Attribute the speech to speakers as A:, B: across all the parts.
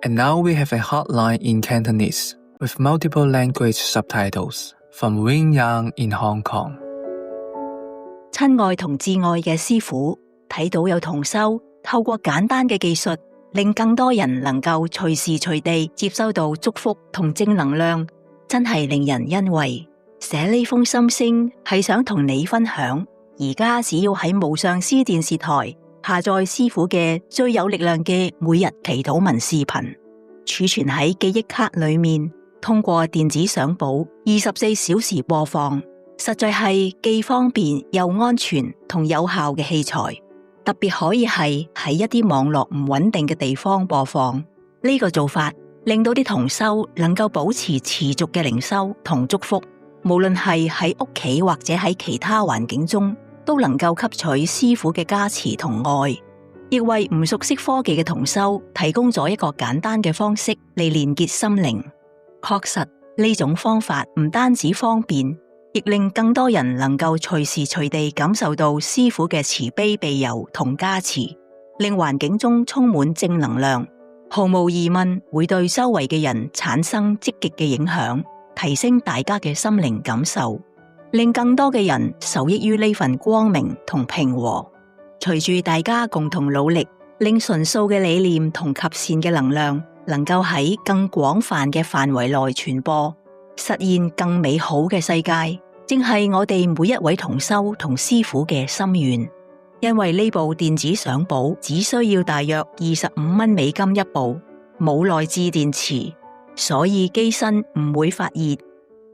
A: And now we have a hotline in Cantonese with multiple language subtitles from Wing Yang in Hong Kong.
B: 親愛同摯愛嘅師父，睇到有同修透過簡單嘅技術，令更多人能夠隨時隨地接收到祝福同正能量，真係令人欣慰。寫呢封心聲係想同你分享，而家只要喺無上師電視台下載師父嘅最有力量嘅每日祈禱文視頻，儲存喺記憶卡裏面，通過電子相簿24小時播放，實在係既方便又安全同有效嘅器材。特別可以係喺一啲網絡唔穩定嘅地方播放。呢個做法令到啲同修能夠保持持續嘅靈修同祝福，無論係喺屋企或者喺其他環境中，都能夠吸取師父嘅加持同愛，亦為唔熟悉科技嘅同修提供咗一個簡單嘅方式嚟連結心靈。確實呢種方法唔單止方便，亦令更多人能夠隨時隨地感受到師父嘅慈悲庇佑同加持，令環境中充滿正能量，毫無疑問會對周圍嘅人產生積極嘅影響，提升大家嘅心靈感受，令更多嘅人受益於呢份光明同平和。隨住大家共同努力，令純素嘅理念同及善嘅能量能夠喺更廣泛嘅範圍內傳播，實現更美好嘅世界，正係我哋每一位同修同師父嘅心願。因為呢部電子相簿只需要大約25蚊美金一部，冇內置電池，所以機身唔會發熱，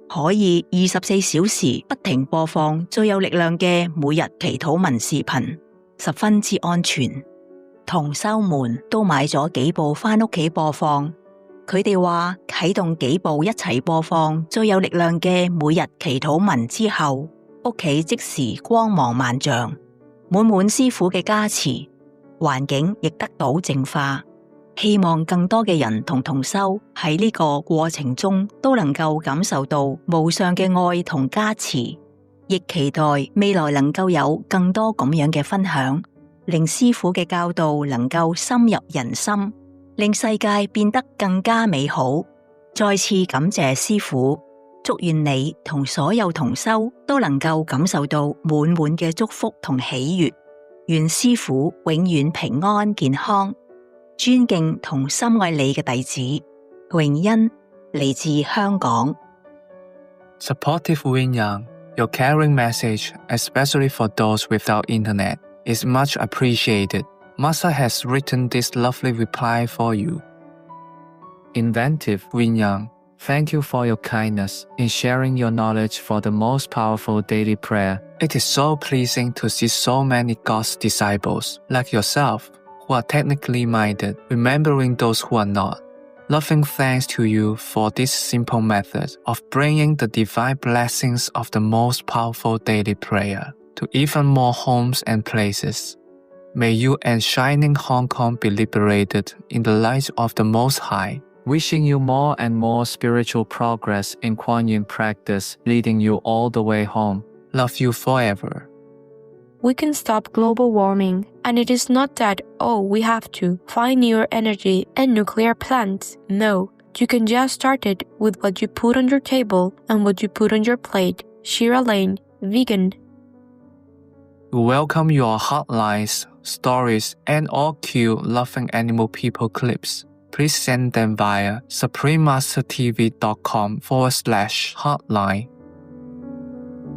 B: 可以24小時不停播放最有力量嘅每日祈禱文視頻，十分之安全。同修們都買咗幾部返屋企播放，佢哋話啟動幾部一齊播放最有力量嘅每日祈禱文之後，屋企即時光芒萬丈，滿滿師父嘅加持，環境亦得到淨化。希望更多嘅人同同修喺呢個過程中都能夠感受到無上嘅愛同加持，亦期待未來能夠有更多咁樣嘅分享，令師父嘅教導能夠深入人心，令世界變得更加美好。再次感謝師父，祝願你同所有同修都能夠感受到滿滿嘅祝福同喜悅。願師父永遠平安健康。尊敬同深愛你嘅弟子榮恩，嚟自香港。
A: Supportive Wing Yang, your caring message, especially for those without internet, is much appreciated. Master has written this lovely reply for you. Inventive Wing Yang, thank you for your kindness in sharing your knowledge for the most powerful daily prayer. It is so pleasing to see so many God's disciples, like yourself, who are technically minded, remembering those who are not. Loving thanks to you for this simple method of bringing the divine blessings of the most powerful daily prayer to even more homes and places. May you and shining Hong Kong be liberated in the light of the Most High. Wishing you more and more spiritual progress in Kuan Yin practice, leading you all the way home. Love you forever.
C: We can stop global warming, and it is not that, we have to find newer energy and nuclear plants. No, you can just start it with what you put on your table and what you put on your plate. Shira Lane, vegan.
A: We welcome your hotlines, stories, and all cute loving animal people clips. Please send them via suprememastertv.com/hotline.